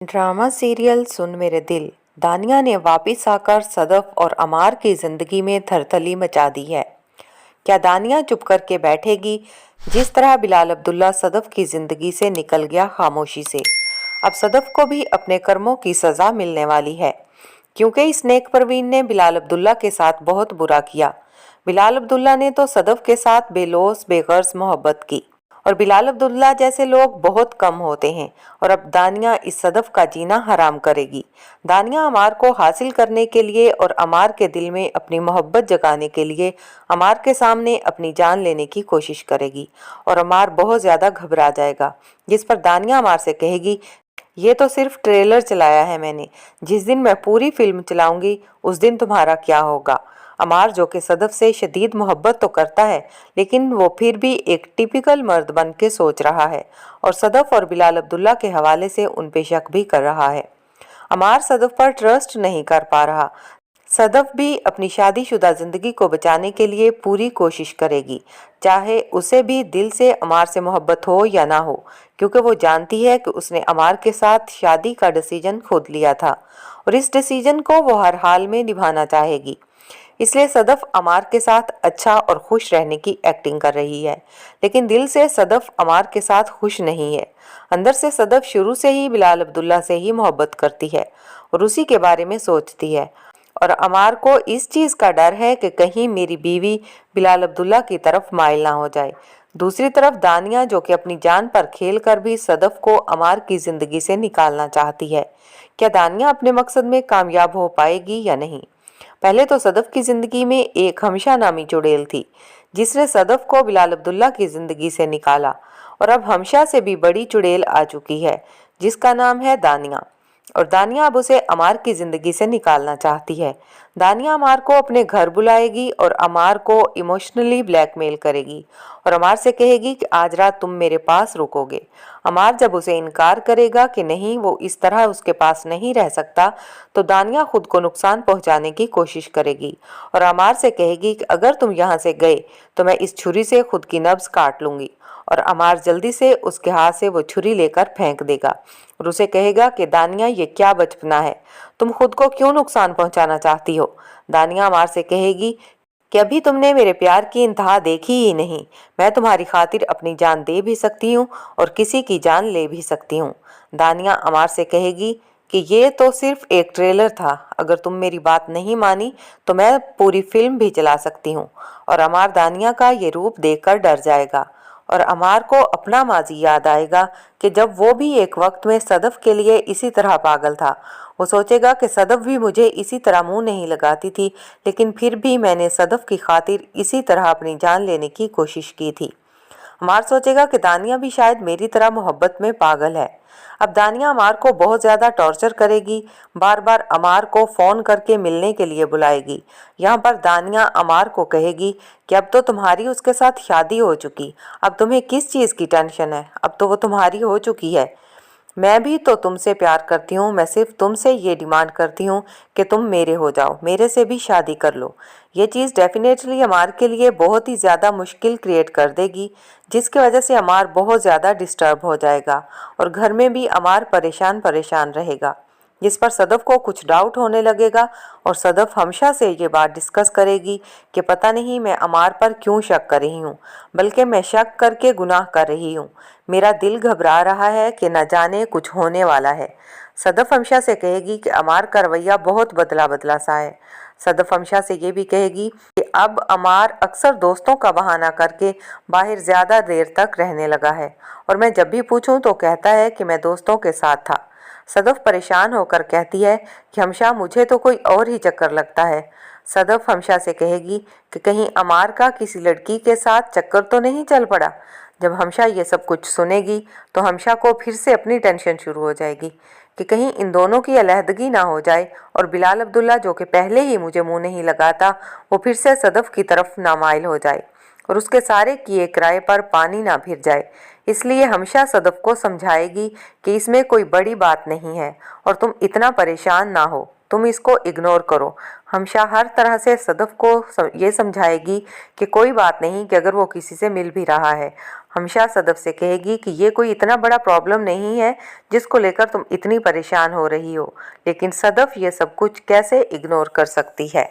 Drama serial सुन मेरे दिल दानिया ने वापिस आकर सदफ और अमार की जिंदगी में थरथली मचा दी है। क्या दानिया चुप करके बैठेगी जिस तरह बिलाल अब्दुल्ला सदफ की जिंदगी से निकल गया खामोशी से। अब सदफ को भी अपने कर्मों की सजा मिलने वाली है, क्योंकि इस नेक परवीन ने बिलाल अब्दुल्ला के साथ बहुत बुरा किया। बिलाल अब्दुल्ला ने तो सदफ के साथ बेलोस बेगर्ज मोहब्बत की, और बिलाल अब्दुल्ला जैसे लोग बहुत कम होते हैं। और अब दानिया इस सदफ का जीना हराम करेगी। दानिया अमार को हासिल करने के लिए और अमार के दिल में अपनी मोहब्बत जगाने के लिए अमार के सामने अपनी जान लेने की कोशिश करेगी, और अमार बहुत ज़्यादा घबरा जाएगा। जिस पर दानिया अमार से कहेगी, ये तो सिर्फ ट्रेलर चलाया है मैंने, जिस दिन मैं पूरी फिल्म चलाऊंगी उस दिन तुम्हारा क्या होगा। अमार, जो कि सदफ से शदीद मोहब्बत तो करता है, लेकिन वो फिर भी एक टिपिकल मर्द बन के सोच रहा है, और सदफ और बिलाल अब्दुल्ला के हवाले से उन पे शक भी कर रहा है। अमार सदफ पर ट्रस्ट नहीं कर पा रहा। सदफ भी अपनी शादीशुदा जिंदगी को बचाने के लिए पूरी कोशिश करेगी, चाहे उसे भी दिल से अमार से मोहब्बत हो या ना हो, क्योंकि वो जानती है कि उसने अमार के साथ शादी का डिसीजन खुद लिया था, और इस डिसीजन को वो हर हाल में निभाना चाहेगी। इसलिए सदफ अमार के साथ अच्छा और खुश रहने की एक्टिंग कर रही है, लेकिन दिल से सदफ अमार के साथ खुश नहीं है। अंदर से सदफ शुरू से ही बिलाल अब्दुल्ला से ही मोहब्बत करती है और उसी के बारे में सोचती है, और अमार को इस चीज़ का डर है कि कहीं मेरी बीवी बिलाल अब्दुल्ला की तरफ माइल ना हो जाए। दूसरी तरफ दानिया, जो कि अपनी जान पर खेल कर भी सदफ को अमार की ज़िंदगी से निकालना चाहती है। क्या दानिया अपने मकसद में कामयाब हो पाएगी या नहीं? पहले तो सदफ की ज़िंदगी में एक हमशा नामी चुड़ैल थी, जिसने सदफ को बिलाल अब्दुल्ला की ज़िंदगी से निकाला, और अब हमशा से भी बड़ी चुड़ैल आ चुकी है, जिसका नाम है दानिया। और दानिया अब उसे अमार की ज़िंदगी से निकालना चाहती है। दानिया अमार को अपने घर बुलाएगी और अमार को इमोशनली ब्लैकमेल करेगी, और अमार से कहेगी कि आज रात तुम मेरे पास रुकोगे। अमार जब उसे इनकार करेगा कि नहीं, वो इस तरह उसके पास नहीं रह सकता, तो दानिया खुद को नुकसान पहुंचाने की कोशिश करेगी, और अमार से कहेगी कि अगर तुम यहाँ से गए तो मैं इस छुरी से खुद की नब्ज काट लूँगी। और अमार जल्दी से उसके हाथ से वो छुरी लेकर फेंक देगा, और उसे कहेगा कि दानिया, ये क्या बचपना है, तुम खुद को क्यों नुकसान पहुंचाना चाहती हो। दानिया अमार से कहेगी कि अभी तुमने मेरे प्यार की इंतहा देखी ही नहीं, मैं तुम्हारी खातिर अपनी जान दे भी सकती हूँ और किसी की जान ले भी सकती हूँ। दानिया अमार से कहेगी कि ये तो सिर्फ एक ट्रेलर था, अगर तुम मेरी बात नहीं मानी तो मैं पूरी फिल्म भी चला सकती हूँ। और अमार दानिया का ये रूप देखकर डर जाएगा, और अमार को अपना माजी याद आएगा कि जब वो भी एक वक्त में सदफ के लिए इसी तरह पागल था। वो सोचेगा कि सदफ भी मुझे इसी तरह मुंह नहीं लगाती थी, लेकिन फिर भी मैंने सदफ की खातिर इसी तरह अपनी जान लेने की कोशिश की थी। अमार सोचेगा कि दानिया भी शायद मेरी तरह मोहब्बत में पागल है। अब दानिया अमार को बहुत ज़्यादा टॉर्चर करेगी, बार बार अमार को फ़ोन करके मिलने के लिए बुलाएगी। यहाँ पर दानिया अमार को कहेगी कि अब तो तुम्हारी उसके साथ शादी हो चुकी, अब तुम्हें किस चीज़ की टेंशन है, अब तो वो तुम्हारी हो चुकी है। मैं भी तो तुमसे प्यार करती हूँ, मैं सिर्फ तुमसे ये डिमांड करती हूँ कि तुम मेरे हो जाओ, मेरे से भी शादी कर लो। ये चीज़ डेफिनेटली अमार के लिए बहुत ही ज़्यादा मुश्किल क्रिएट कर देगी, जिसकी वजह से अमार बहुत ज़्यादा डिस्टर्ब हो जाएगा, और घर में भी अमार परेशान परेशान रहेगा, जिस पर सदफ को कुछ डाउट होने लगेगा, और सदफ हमशा से ये बात डिस्कस करेगी कि पता नहीं मैं अमार पर क्यों शक कर रही हूँ, बल्कि मैं शक करके गुनाह कर रही हूँ। मेरा दिल घबरा रहा है कि न जाने कुछ होने वाला है। सदफ हमशा से कहेगी कि अमार का रवैया बहुत बदला बदला सा है। सदफ हमशा से ये भी कहेगी कि अब अमार अक्सर दोस्तों का बहाना करके बाहर ज़्यादा देर तक रहने लगा है, और मैं जब भी पूछूं तो कहता है कि मैं दोस्तों के साथ था। सदफ परेशान होकर कहती है कि हमशा, मुझे तो कोई और ही चक्कर लगता है। सदफ हमशा से कहेगी कि कहीं अमार का किसी लड़की के साथ चक्कर तो नहीं चल पड़ा। जब हमशा ये सब कुछ सुनेगी तो हमशा को फिर से अपनी टेंशन शुरू हो जाएगी कि कहीं इन दोनों की अलहदगी ना हो जाए, और बिलाल अब्दुल्ला, जो कि पहले ही मुझे मुंह नहीं लगाता, वो फिर से सदफ की तरफ नामाइल हो जाए। और उसके सारे किए किराए पर पानी ना फिर जाए। इसलिए हमेशा सदफ को समझाएगी कि इसमें कोई बड़ी बात नहीं है और तुम इतना परेशान ना हो, तुम इसको इग्नोर करो। हमेशा हर तरह से सदफ को ये समझाएगी कि कोई बात नहीं कि अगर वो किसी से मिल भी रहा है। हमेशा सदफ से कहेगी कि ये कोई इतना बड़ा प्रॉब्लम नहीं है जिसको लेकर तुम इतनी परेशान हो रही हो। लेकिन सदफ ये सब कुछ कैसे इग्नोर कर सकती है।